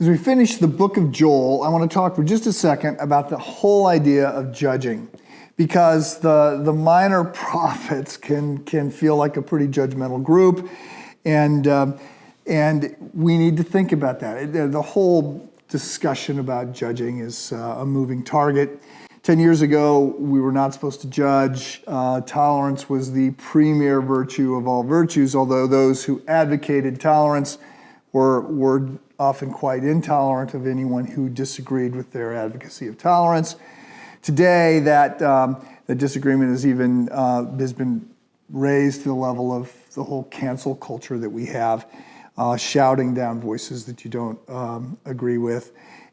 As we finish the book of Joel, I want to talk for just a second about the whole idea of judging, because the minor prophets can feel like a pretty judgmental group, and we need to think about that. The whole discussion about judging is a moving target. 10 years ago, we were not supposed to judge. Tolerance was the premier virtue of all virtues, although those who advocated tolerance were often quite intolerant of anyone who disagreed with their advocacy of tolerance. Today, that disagreement has been raised to the level of the whole cancel culture that we have, shouting down voices that you don't agree with,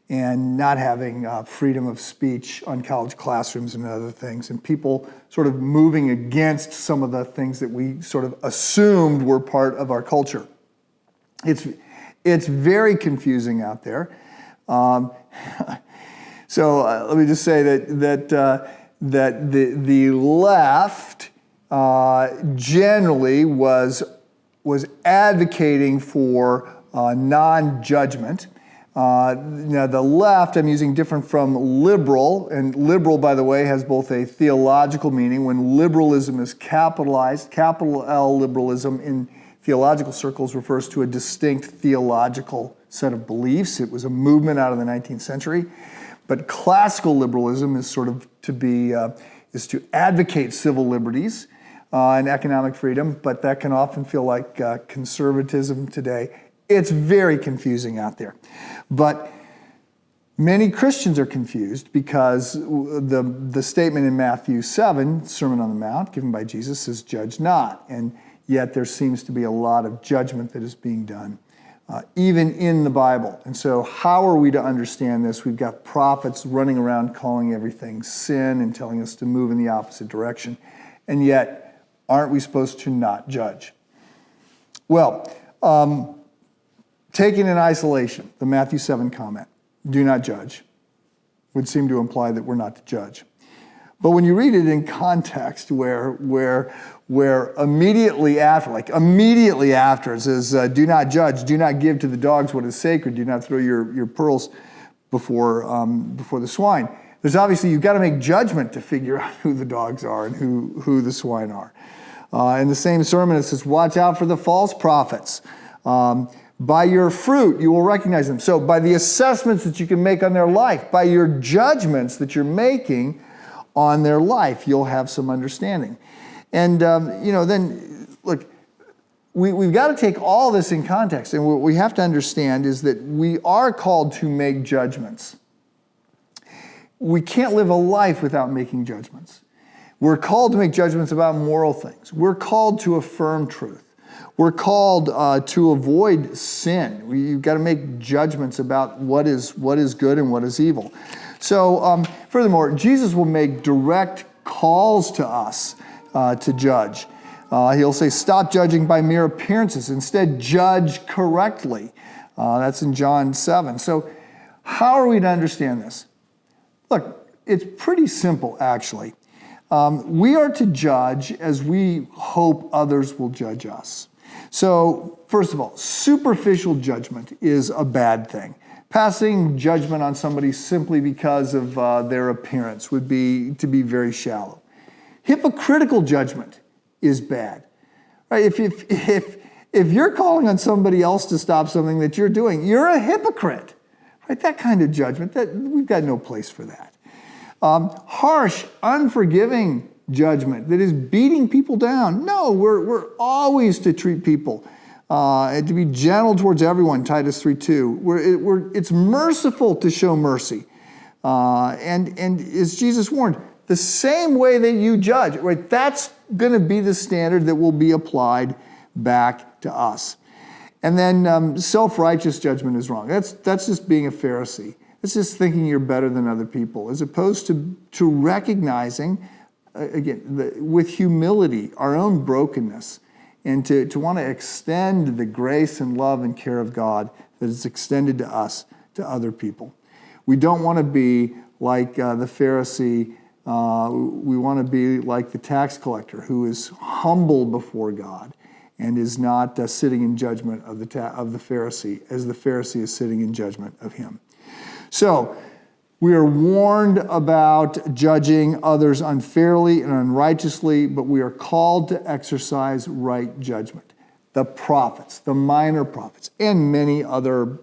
and not having freedom of speech on college classrooms and other things, and people sort of moving against some of the things that we sort of assumed were part of our culture. It's very confusing out there. So let me just say that the left generally was advocating for non-judgment. Now the left, I'm using different from liberal, and liberal, by the way, has both a theological meaning. When liberalism is capitalized, capital L liberalism in theological circles refers to a distinct theological set of beliefs. It was a movement out of the 19th century. But classical liberalism is is to advocate civil liberties and economic freedom, but that can often feel like conservatism today. It's very confusing out there. But many Christians are confused because the statement in Matthew 7, Sermon on the Mount, given by Jesus, says, "Judge not." And yet there seems to be a lot of judgment that is being done, even in the Bible. And so how are we to understand this? We've got prophets running around calling everything sin and telling us to move in the opposite direction. And yet, aren't we supposed to not judge? Well, taken in isolation, the Matthew 7 comment, "Do not judge," would seem to imply that we're not to judge. But when you read it in context, where immediately after it says, "Do not judge, do not give to the dogs what is sacred, do not throw your pearls before the swine." There's obviously, you've got to make judgment to figure out who the dogs are and who the swine are. In the same sermon, it says, "Watch out for the false prophets. By your fruit, you will recognize them." So by the assessments that you can make on their life, by your judgments that you're making on their life, you'll have some understanding. And, then, look, we've got to take all this in context. And what we have to understand is that we are called to make judgments. We can't live a life without making judgments. We're called to make judgments about moral things. We're called to affirm truth. We're called to avoid sin. You've got to make judgments about what is good and what is evil. So, furthermore, Jesus will make direct calls to us to judge. He'll say, "Stop judging by mere appearances. Instead, judge correctly." That's in John 7. So, how are we to understand this? Look, it's pretty simple, actually. We are to judge as we hope others will judge us. So, first of all, superficial judgment is a bad thing. Passing judgment on somebody simply because of their appearance would be to be very shallow. Hypocritical judgment is bad. Right? If you're calling on somebody else to stop something that you're doing, you're a hypocrite. Right? That kind of judgment, we've got no place for that. Harsh, unforgiving judgment that is beating people down. No, we're always to treat people and to be gentle towards everyone, Titus 3:2. It's merciful to show mercy. And as Jesus warned, the same way that you judge, right? That's going to be the standard that will be applied back to us. And then self-righteous judgment is wrong. That's just being a Pharisee. It's just thinking you're better than other people, as opposed to recognizing, again, with humility, our own brokenness, and to want to extend the grace and love and care of God that is extended to us, to other people. We don't want to be like the Pharisee. We want to be like the tax collector, who is humble before God and is not sitting in judgment of the Pharisee, as the Pharisee is sitting in judgment of him. So, we are warned about judging others unfairly and unrighteously, but we are called to exercise right judgment. The prophets, the minor prophets, and many other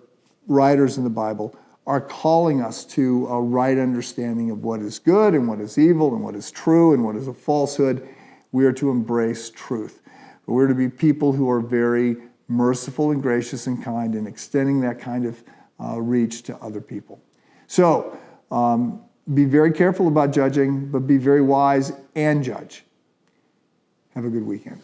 writers in the Bible are calling us to a right understanding of what is good and what is evil and what is true and what is a falsehood. We are to embrace truth. We're to be people who are very merciful and gracious and kind and extending that kind of reach to other people. So, be very careful about judging, but be very wise and judge. Have a good weekend.